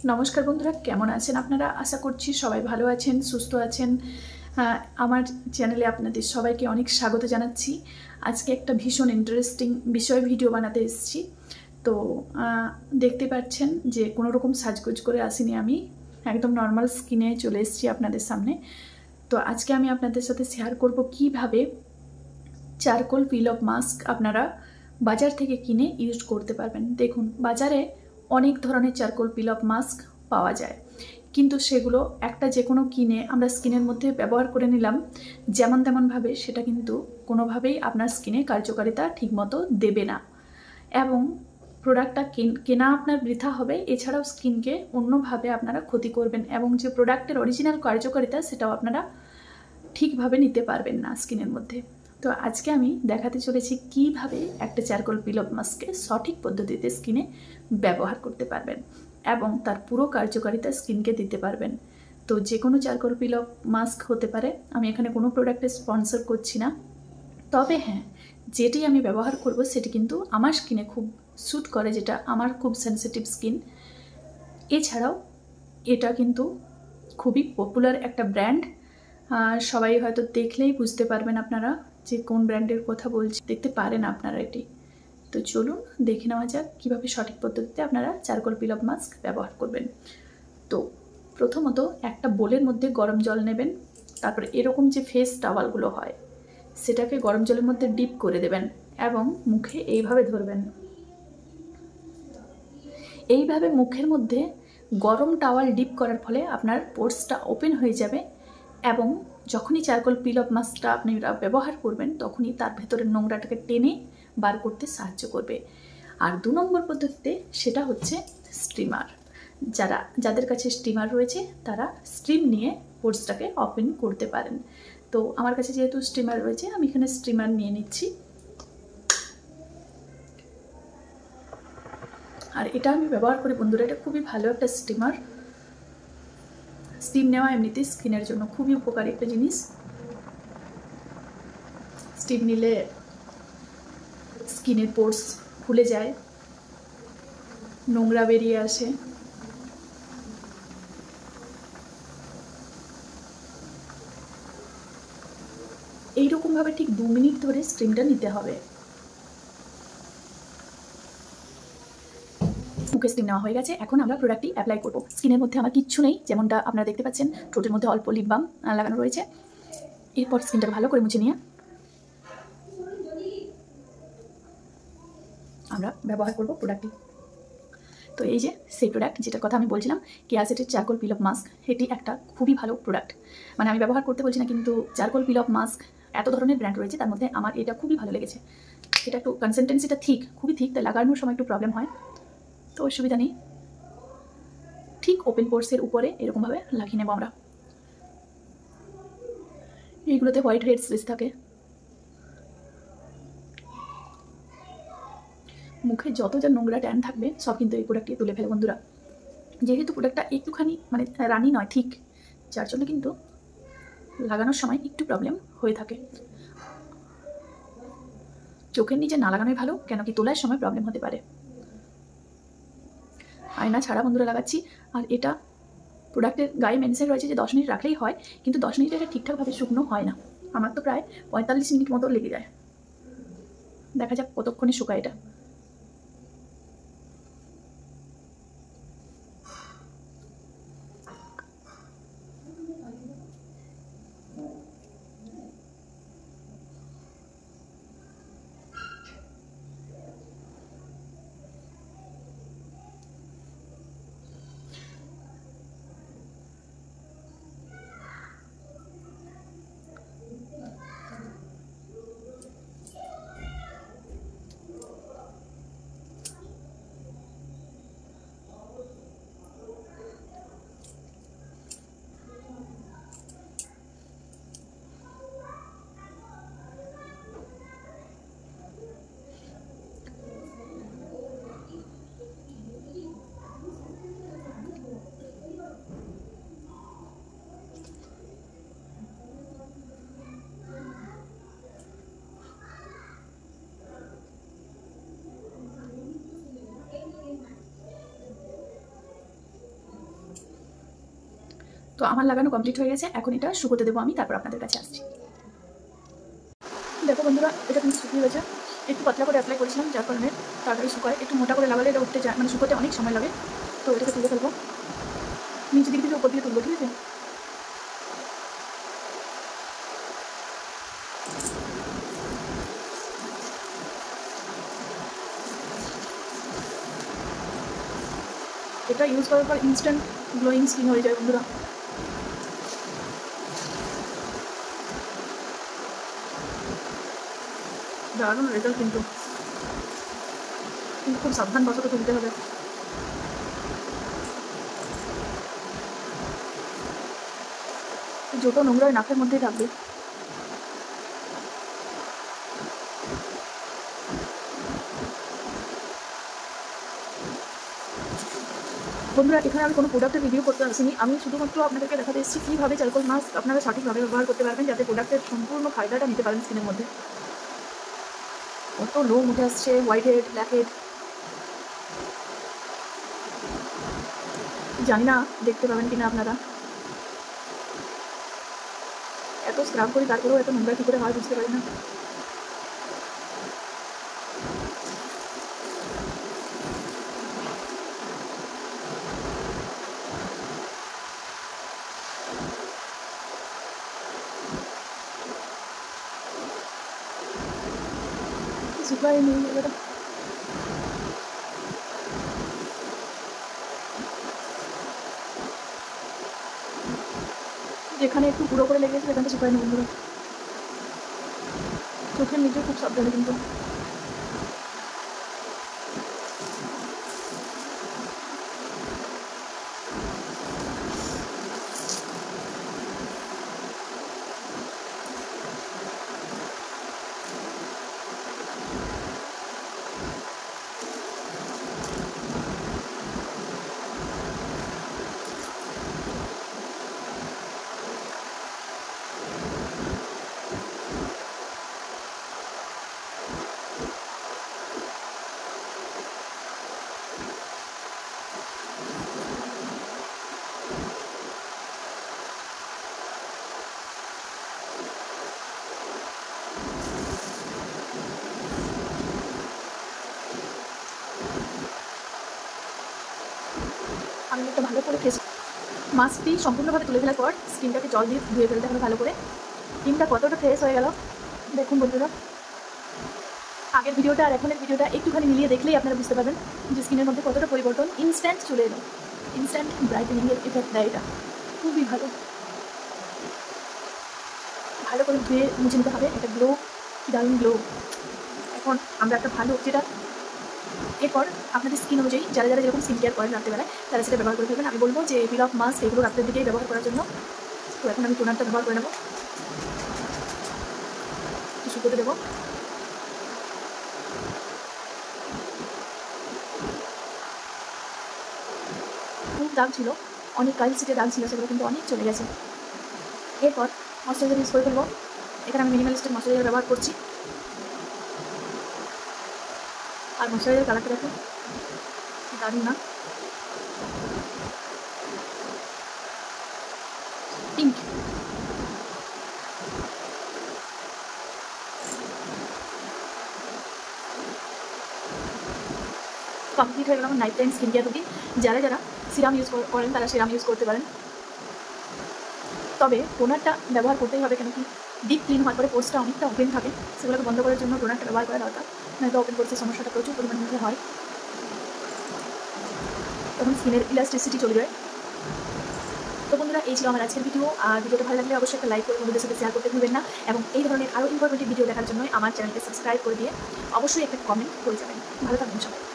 নমস্কার বন্ধুরা, কেমন আছেন আপনারা? আশা করছি সবাই ভালো আছেন, সুস্থ আছেন। আমার চ্যানেলে আপনাদের সবাইকে অনেক স্বাগত জানাচ্ছি। আজকে একটা ভীষণ ইন্টারেস্টিং বিষয় ভিডিও বানাতে এসেছি। তো দেখতে পাচ্ছেন যে কোনো রকম সাজগোজ করে আসিনি, আমি একদম নর্মাল স্কিনে চলে এসেছি আপনাদের সামনে। তো আজকে আমি আপনাদের সাথে শেয়ার করব কিভাবে চারকোল পিল অফ মাস্ক আপনারা বাজার থেকে কিনে ইউজ করতে পারবেন। দেখুন, বাজারে অনেক ধরনের চারকোল পিল অফ মাস্ক পাওয়া যায়, কিন্তু সেগুলো একটা যে কোনো কিনে আমরা স্কিনের মধ্যে ব্যবহার করে নিলাম যেমন তেমনভাবে, সেটা কিন্তু কোনোভাবেই আপনার স্কিনে কার্যকারিতা ঠিকমতো দেবে না এবং প্রোডাক্টটা কেনা আপনার বৃথা হবে। এছাড়াও স্কিনকে অন্যভাবে আপনারা ক্ষতি করবেন এবং যে প্রোডাক্টের অরিজিনাল কার্যকারিতা সেটাও আপনারা ঠিকভাবে নিতে পারবেন না স্কিনের মধ্যে। তো আজকে আমি দেখাতে চলেছি কিভাবে একটা চারকোল পিল অফ মাস্ককে সঠিক পদ্ধতিতে স্কিনে ব্যবহার করতে পারবেন এবং তার পুরো কার্যকারিতা স্কিনকে দিতে পারবেন। তো যে কোনো চারকোল পিল অফ মাস্ক হতে পারে, আমি এখানে কোনো প্রোডাক্টের স্পন্সর করছি না, তবে হ্যাঁ, যেটি আমি ব্যবহার করব সেটি কিন্তু আমার স্কিনে খুব স্যুট করে, যেটা আমার খুব সেনসিটিভ স্কিন। এছাড়াও এটা কিন্তু খুবই পপুলার একটা ব্র্যান্ড, সবাই হয়তো দেখলেই বুঝতে পারবেন আপনারা যে কোন ব্র্যান্ডের কথা বলছি, দেখতে পারেন আপনারা এটি। তো চলুন দেখে নেওয়া যাক কীভাবে সঠিক পদ্ধতিতে আপনারা চারকোল পিল অফ মাস্ক ব্যবহার করবেন। তো প্রথমত একটা বোলের মধ্যে গরম জল নেবেন, তারপরে এরকম যে ফেস টাওয়ালগুলো হয় সেটাকে গরম জলের মধ্যে ডিপ করে দেবেন এবং মুখে এইভাবে ধরবেন। এইভাবে মুখের মধ্যে গরম টাওয়াল ডিপ করার ফলে আপনার পোর্সটা ওপেন হয়ে যাবে এবং যখনই চারকোল পিল অফ মাস্কটা আপনি ব্যবহার করবেন তখনই তার ভেতরের নোংরাটাকে টেনে বার করতে সাহায্য করবে। আর 2 নম্বর পদ্ধতিতে সেটা হচ্ছে স্টিমার। যাদের কাছে স্টিমার রয়েছে তারা স্টিম নিয়ে পোর্সটাকে ওপেন করতে পারেন। তো আমার কাছে যেহেতু স্টিমার রয়েছে, আমি এখানে স্টিমার নিয়ে নিচ্ছি। আর এটা আমি ব্যবহার করি বন্ধুরা, এটা খুবই ভালো একটা স্টিমার। স্টিম নেওয়া এমনিতেই স্কিনের জন্য খুবই উপকারী একটা জিনিস। স্টিম নিলে স্কিনের পোর্স খুলে যায়, নোংরা বেরিয়ে আসে। এইরকমভাবে ঠিক 2 মিনিট ধরে স্টিমটা নিতে হবে। মুখে স্টিম নেওয়া হয়ে গেছে, এখন আমরা প্রোডাক্টটি অ্যাপ্লাই করব। স্কিনের মধ্যে আমার কিচ্ছু নেই, যেমনটা আপনারা দেখতে পাচ্ছেন, ঠোঁটের মধ্যে অল্প লিপ বাম লাগানো রয়েছে। এরপর স্কিনটাকে ভালো করে মুছে নিয়ে আমরা ব্যবহার করব প্রোডাক্টটি। তো এই যে সেই প্রোডাক্ট যেটার কথা আমি বলছিলাম, কেয়াসেটের চারকোল পিল অফ মাস্ক, এটি একটা খুবই ভালো প্রোডাক্ট। মানে আমি ব্যবহার করতে বলছি না, কিন্তু চারকোল পিল অফ মাস্ক এত ধরনের ব্র্যান্ড রয়েছে, তার মধ্যে আমার এটা খুবই ভালো লেগেছে। এটা একটু কনসিস্টেন্সিটা ঠিক, খুবই ঠিক, তাই লাগানোর সময় একটু প্রবলেম হয়, তো অসুবিধা নেই। ঠিক ওপেন পোর্সের উপরে এরকমভাবে লাগিয়ে নেব আমরা। এইগুলোতে হোয়াইট হেডস বেশি থাকে। মুখে যত যা নোংরা ট্যান থাকবে সব কিন্তু এই প্রোডাক্টটি তুলে ফেলে বন্ধুরা। যেহেতু প্রোডাক্টটা একটুখানি মানে রানি নয় ঠিক, যার জন্য কিন্তু লাগানোর সময় একটু প্রবলেম হয়ে থাকে। চোখের নিচে না লাগানোই ভালো, কেন কি তোলার সময় প্রবলেম হতে পারে। আয়না ছাড়া বন্ধুরা লাগাচ্ছি। আর এটা প্রোডাক্টের গায়ে মেনশন রয়েছে যে 10 মিনিট রাখলেই হয়, কিন্তু 10 মিনিটে এটা ঠিকঠাকভাবে শুকনো হয় না। আমার তো প্রায় 45 মিনিট মতো লেগে যায়। দেখা যাক কতক্ষণে শুকায় এটা। তো আমার লাগানো কমপ্লিট হয়ে গেছে, এখন এটা শুকোতে দেবো আমি, তারপর আপনাদের কাছে আসছি। দেখো বন্ধুরা, এটা কিন্তু শুকিয়ে গেছে। একটু পাতলা করে অ্যাপ্লাই করেছিলাম, যার কারণে তাড়াতাড়ি শুকায়। একটু মোটা করে লাগালে এটা উঠতে যায়, মানে শুকোতে অনেক সময় লাগে। তো এটাকে তুলে ফেলবো, নিচে দিকে থেকে উপর দিকে তুলবো, ঠিক আছে? এটা ইউজ করার পর ইনস্ট্যান্ট গ্লোয়িং স্কিন হয়ে যায় বন্ধুরা। দারুণ রেজাল্ট কিন্তু খুব সাবধান বশত তুলতে হবে। যত নোংরা নাকের মধ্যেই থাকবে। বন্ধুরা, এখানে আমি কোনো প্রোডাক্টের ভিডিও করতে আসিনি, আমি শুধুমাত্র আপনাদেরকে দেখাতে এসেছি কীভাবে চারকোল মাস্ক আপনারা সঠিকভাবে ব্যবহার করতে পারবেন, যাতে প্রোডাক্টের সম্পূর্ণ ফায়দাটা নিতে পারেন স্কিনের মধ্যে। কত লোম উঠে আসছে, হোয়াইট হেড, ব্ল্যাক হেড, জানি না দেখতে পাবেন কিনা আপনারা। এত স্ক্রাব করি তারপরেও এত নোংরা কী করে হয় বুঝতে পারি না। শুকায় নেই এবারে। যেখানে একটু পুরো করে লেগেছে সেখানটা শুকায় নেই বন্ধুরা। চোখের নিচে খুব সাবধানে কিন্তু। আমি একটা ভালো করে ফেস মাস্কটি সম্পূর্ণভাবে তুলে ফেলার পর স্কিনটাকে জল দিয়ে ধুয়ে ফেলতে হবে ভালো করে। স্কিনটা কতটা ফ্রেশ হয়ে গেল দেখুন বন্ধুরা। আগের ভিডিওটা আর এখনের ভিডিওটা একটুখানি মিলিয়ে দেখলেই আপনারা বুঝতে পারবেন যে স্কিনের মধ্যে কতটা পরিবর্তন। ইনস্ট্যান্ট চলে এলো, ইনস্ট্যান্ট ব্রাইটেনিংয়ের এফেক্ট দেয় এটা, খুবই ভালো। ভালো করে ধুয়ে মুছে নিতে হবে। এটা গ্লো, দারুণ গ্লো। এখন আমরা একটা ভালো, যেটা এরপর আপনাদের স্কিন অনুযায়ী যারা যারা যেরকম স্কিন কেয়ার করেন রাত্রেবেলায় তারা সেটা ব্যবহার করে ফেলবেন। আমি বলবো যে পিল অফ মাস্ক এগুলো রাত্রের দিকেই ব্যবহার করার জন্য। তো এখন আমি টোনারটা ব্যবহার করে নেবো, শুকোতে দেবো। খুব দাগ ছিল, অনেক কাল সিটে দাগ ছিল, সেগুলো কিন্তু অনেক চলে গেছে। এরপর ময়শ্চারাইজার ইউজ করে ফেলবো। এখানে আমি মিনিমালিস্টের ময়শ্চারাইজার ব্যবহার করছি। আর ময়শ্চারাইজার কালারটা দেখো দারুণ না, পিঙ্ক। কমপ্লিট হয়ে গেল আমার night time skin care routine. যারা যারা সিরাম ইউজ করেন তারা সিরাম ইউজ করতে পারেন, তবে টোনারটা ব্যবহার করতেই হবে, কেন কি ডিপ ক্লিন হওয়ার পরে পোর্সটা অনেকটা ওপেন থাকে, সেগুলোকে বন্ধ করার জন্য টোনারটা ব্যবহার করা দরকার। নয়তো ওপেন পোর্সের সমস্যাটা প্রচুর পরিমাণে মধ্যে হয়, তখন স্কিনের ইলাস্টিসিটি চলে যায়। তো বন্ধুরা, এই ছিল আমার আজকের ভিডিও। আর ভিডিওটা ভালো লাগলে অবশ্যই একটা লাইক করে বন্ধুদের সাথে শেয়ার করতে ভুলবেন না, এবং এই ধরনের আরও ইনফরমেটিভ ভিডিও দেখার জন্য আমার চ্যানেলকে সাবস্ক্রাইব করে দিয়ে অবশ্যই একটা কমেন্ট করে যাবেন। ভালো থাকবেন সবাই।